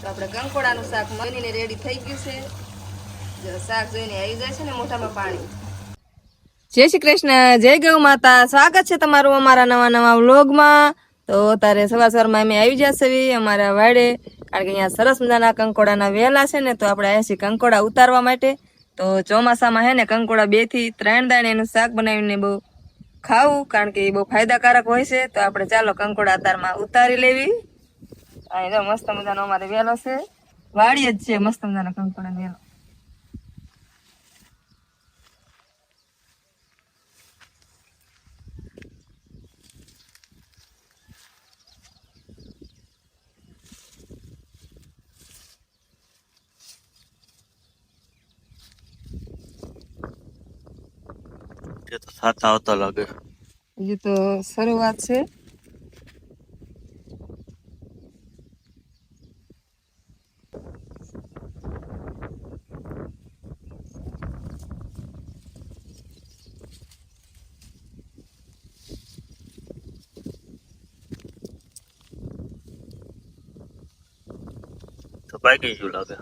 આપણે કંકોડાનું શાક બનીને રેડી થઈ ગયું છે. જો શાક જોઈને આવી જાય છે ને મોઢામાં પાણી. જય શ્રી કૃષ્ણ, જય ગૌ માતા. સ્વાગત છે તમારું અમારા નવા વ્લોગમાં. તો તારે સવારમાં અમે આવી જશે અમારા વાડે, કારણ કે અહીંયા સરસ મજાના કંકોડાના વેલા છે ને, તો આપણે આવ્યા છીએ કંકોડા ઉતારવા માટે. તો ચોમાસામાં હે ને કંકોડા 2 થી 3 દાણે એનું શાક બનાવીને બહુ ખાવું, કારણ કે એ બહુ ફાયદાકારક હોય છે. તો આપણે ચાલો કંકોડા અતારમાં ઉતારી લેવી. અહીં જો મસ્ત મજાનો અમારે વેલો છે, વાડી જ છે મસ્ત મજાનો કંકોડા વેલો. ये तो साथ આવતા લાગે. હજી તો શરૂઆત છે. તો પાકી ગયું લાગે.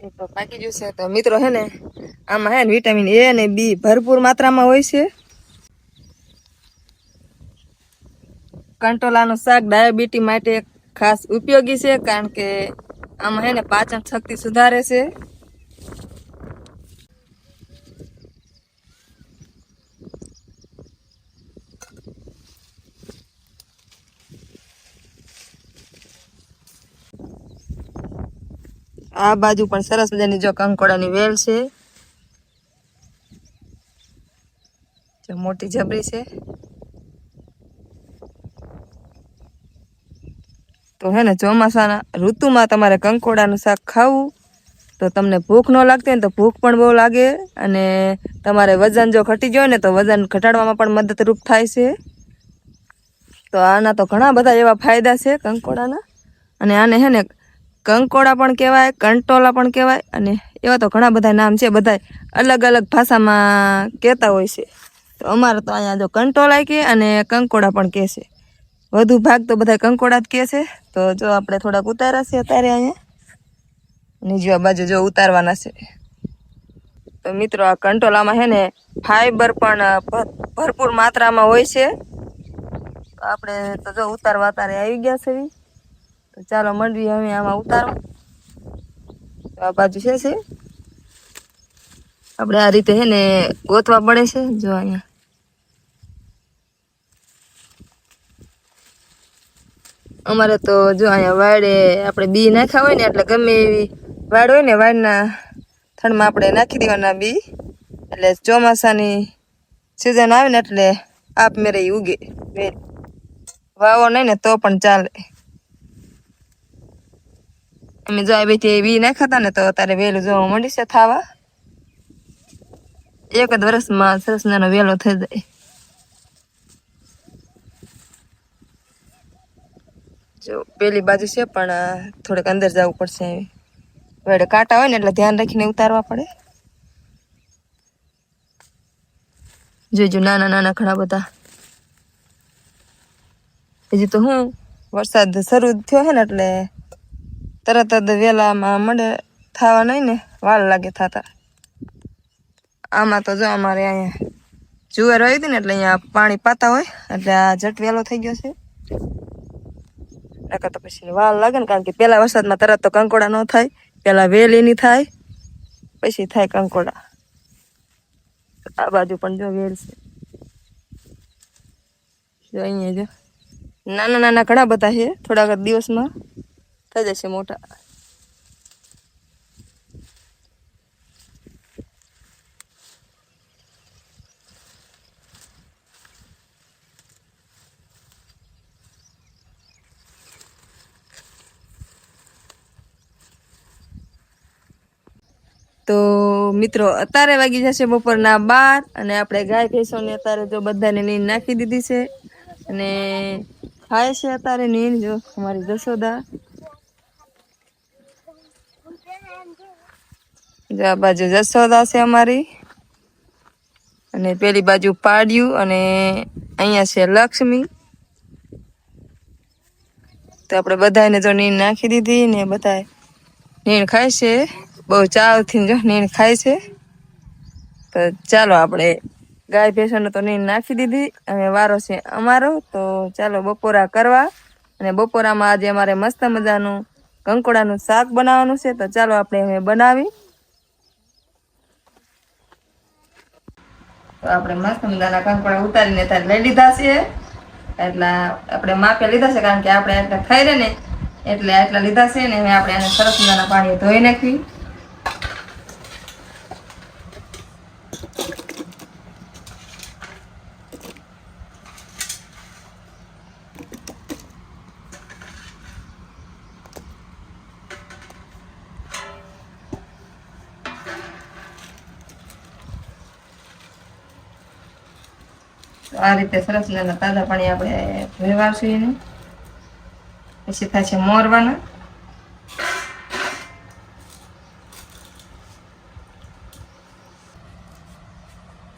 એ તો પાકી ગયું છે. તો મિત્રો હે ને આમાં હે ને વિટામિન એ અને બી ભરપૂર માત્રામાં હોય છે. કંટોલાનું શાક ડાયાબિટીસ માટે ખાસ ઉપયોગી છે, કારણ કે આમાં હે ને પાચન શક્તિ સુધારે છે. આ બાજુ પણ સરસ મજાની જો કંકોડાની વેલ છે, જો મોટી જબરી છે. તો હે ને ચોમાસાના ઋતુમાં તમારે કંકોડાનું શાક ખાવું તો તમને ભૂખ ન લાગતી હોય ને, તો ભૂખ પણ બહુ લાગે, અને તમારે વજન જો ઘટી ગયો ને તો વજન ઘટાડવામાં પણ મદદરૂપ થાય છે. તો આના તો ઘણા બધા એવા ફાયદા છે કંકોડાના, અને આને હે ને કંકોડા પણ કહેવાય, કંટોલા પણ કહેવાય, અને એવા તો ઘણા બધા નામ છે, બધા અલગ અલગ ભાષામાં કહેતા હોય છે. તો અમારે તો અહીંયા જો કંટોલા કહે અને કંકોડા પણ કહે છે. વધુ ભાગ તો બધા કંકોડા જ કહે છે. તો જો આપણે થોડાક ઉતાર્યા છે અત્યારે અહીંયા, નીચે આ બાજુ જો ઉતારવાના છે. તો મિત્રો આ કંટોલામાં હે ને ફાઈબર પણ ભરપૂર માત્રામાં હોય છે. તો આપણે તો જો ઉતારવા અત્યારે આવી ગયા છે. તો ચાલો મંડવી હવે આમાં ઉતારવા. તો આ બાજુ છે આપણે આ રીતે હે ને ગોતવા પડે છે. જો અહીંયા અમારે તો જો અહીંયા વાડે આપણે બી નાખ્યા હોય ને, એટલે ગમે એવી વાડ હોય ને, વાડના થડમાં આપણે નાખી દેવાના બી, એટલે ચોમાસાની સિઝન આવે ને એટલે આપમેળે ઉગે. વાવો નહીં ને તો પણ ચાલે. અમે જો આ બી બી નાખ્યા હતા ને, તો અત્યારે વેલું જોવા મળી છે થાવા. એક જ વર્ષમાં સરસ નાનો વેલો થઈ જાય. જો પેલી બાજુ છે, પણ થોડેક અંદર જવું પડશે. વેડે કાંટા હોય ને એટલે ધ્યાન રાખીને ઉતારવા પડે. જોઈજો નાના નાના ઘણા બધા. હજી તો હું વરસાદ શરૂ થયો છે ને, એટલે તરત જ વેલામાં મળે થવા નહીં ને, વાર લાગે થતા. આમાં તો જો અમારે અહીંયા જુવાર આવી હતી ને, એટલે અહીંયા પાણી પાતા હોય, એટલે આ જટ વેલો થઈ ગયો છે. નકર તો પછી વાર લાગે ને, કારણ કે પેલા વરસાદમાં તરત તો કંકોડા ન થાય, પેલા વેલી ની થાય, પછી થાય કંકોડા. આ બાજુ પણ જો વેલ છે, જો અહીંયા જો નાના નાના ઘણા બધા છે, થોડાક દિવસમાં થઈ જશે મોટા. તો મિત્રો અત્યારે વાગી જશે બપોરના 12, અને આપણે ગાય ભેંસોને અત્યારે જો બધાને નીંદ નાખી દીધી છે, અને ખાય છે અત્યારે નીંદ. જો અમારી જશોદા, જો આ બાજુ જશોદા છે અમારી, અને પેલી બાજુ પાડ્યું, અને અહીંયા છે લક્ષ્મી. તો આપણે બધાને જો નીણ નાખી દીધી ને બધા નીણ ખાય છે. બહુ ચાવથી જો નીણ ખાય છે. તો ચાલો આપણે ગાય ભેંસોને તો નીણ નાખી દીધી. હવે વારો છે અમારો. તો ચાલો બપોરા કરવા. અને બપોરામાં આજે અમારે મસ્ત મજાનું કંકોડાનું શાક બનાવવાનું છે. તો ચાલો આપણે હવે બનાવી. તો આપણે મસ્ત મજાના કંકોડા ઉતારીને ત્યારે લઈ લીધા છે. એટલા આપણે માપે લીધા છે, કારણ કે આપણે એટલા ખાઈ રહે ને એટલે આટલા લીધા છે ને. હવે આપણે એને સરસ મજાના પાણી ધોઈ નાખવી. આ રીતે સરસ મજાના તાજા પાણી આપણે ધોઈ વાળશું એને. પછી થશે મોરવાના.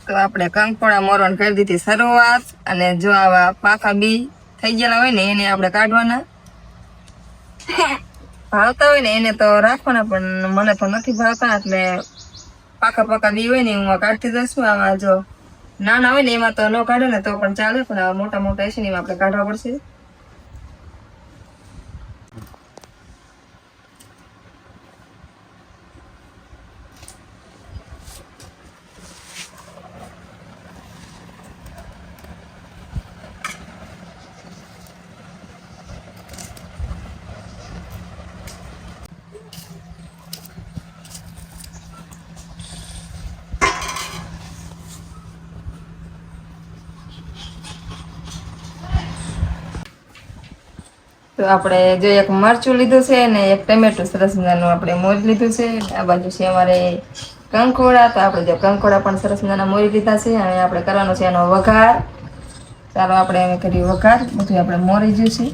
તો આપણે કંકોડા મોરવાનું કરી દીધી શરૂઆત. અને જો આવા પાકા બી થઈ ગયેલા હોય ને એને આપણે કાઢવાના. ભાવતા હોય ને એને તો રાખવાના, પણ મને તો નથી ભાવતા. એટલે પાકા પાકા બી હોય ને હું કાઢતી જશું. આમાં જો નાના હોય ને એમાં તો ન કાઢે ને તો પણ ચાલે, પણ આવા મોટા મોટા છે ને એમાં આપણે કાઢવા પડશે. તો આપણે જો એક મરચું લીધું છે ને એક ટમેટું સરસ મજાનું આપણે મોરી લીધું છે. આ બાજુ છે અમારે કંકોડા. તો આપણે જો કંકોડા પણ સરસ મજાના મોરી લીધા છે. અને આપણે કરવાનો છે એનો વઘાર. ચાલો આપણે હવે કરીએ વઘાર. બધું આપણે મોરી ગયું છે.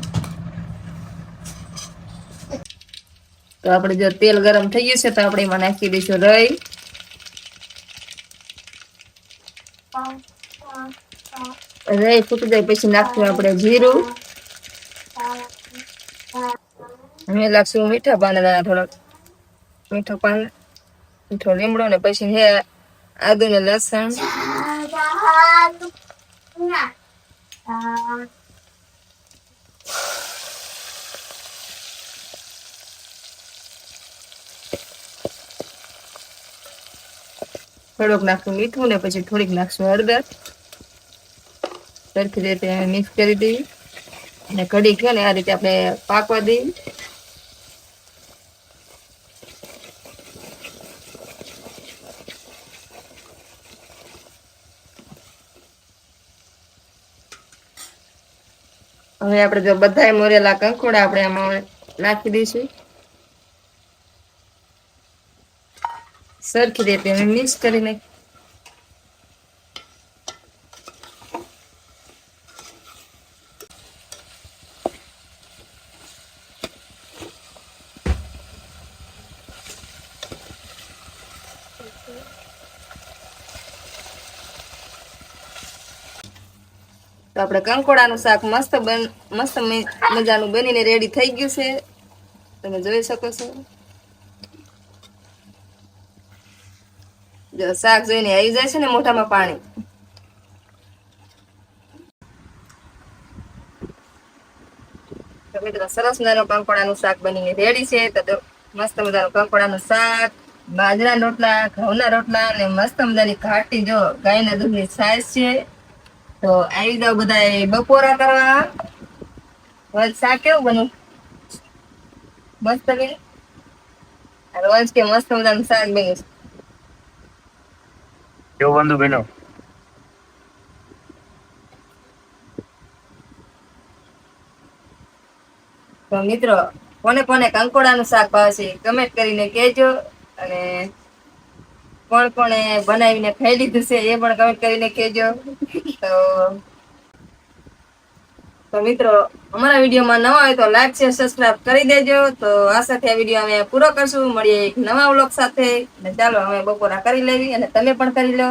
તો આપણે જો તેલ ગરમ થઈ ગયું છે તો આપણે એમાં નાખી દઈશું રાઈ. રાઈ ફૂટી જાય પછી નાખશું આપણે જીરું. હવે લાગશું મીઠા પાન, થોડોક મીઠો પાન, મીઠો લીમડો, ને પછી હે આદુ ને લસણ. થોડોક નાખશું મીઠું, ને પછી થોડીક નાખશું હળદર. સરખી રીતે મિક્સ કરી દઈએ. અને કઢી છે ને આ રીતે આપણે પાકવા દઈએ. હવે આપણે જો બધા મોરેલા કંકોડા આપણે આમાં નાખી દઈશું. સરખી રીતે મિક્સ કરી નાખી. તો આપણે કંકોડાનું શાક મસ્ત મજાનું બનીને રેડી થઈ ગયું છે. તમે જોઈ શકો છો. જો શાક જોઈને આવી જાય છે ને મોઢામાં પાણી. તો મિત્રો સરસ મજાનું કંકોડાનું શાક બનીને રેડી છે. તો મસ્ત મજાનું કંકોડાનું શાક, બાજરા રોટલા, ઘઉંના રોટલા, અને મસ્ત મજાની ઘાટી જો ગાયના દૂધની છાશ છે. તો આવી જાવ બધા બપોરા કરવા. શાક કેવું બન્યું? મસ્ત બન્યું. રોજ કે મસ્ત મજાનું શાક બન્યું. કેવું બંધુ બેનો? તો મિત્રો કોને કોને કંકોડાનું શાક ભાવશે કમેન્ટ કરીને કહેજો. અને કોણ કોણે બનાવીને ખાઈ લીધું છે એ પણ કમેન્ટ કરીને કહેજો. તો મિત્રો અમારા વિડીયોમાં નવા હોય તો લાઈક શેર સબસ્ક્રાઇબ કરી દેજો. તો આ સાથે આ વિડીયો અમે પૂરો કરશું. મળીએ એક નવા વ્લોગ સાથે. ચાલો અમે બપોરા કરી લેવી અને તમે પણ કરી લો.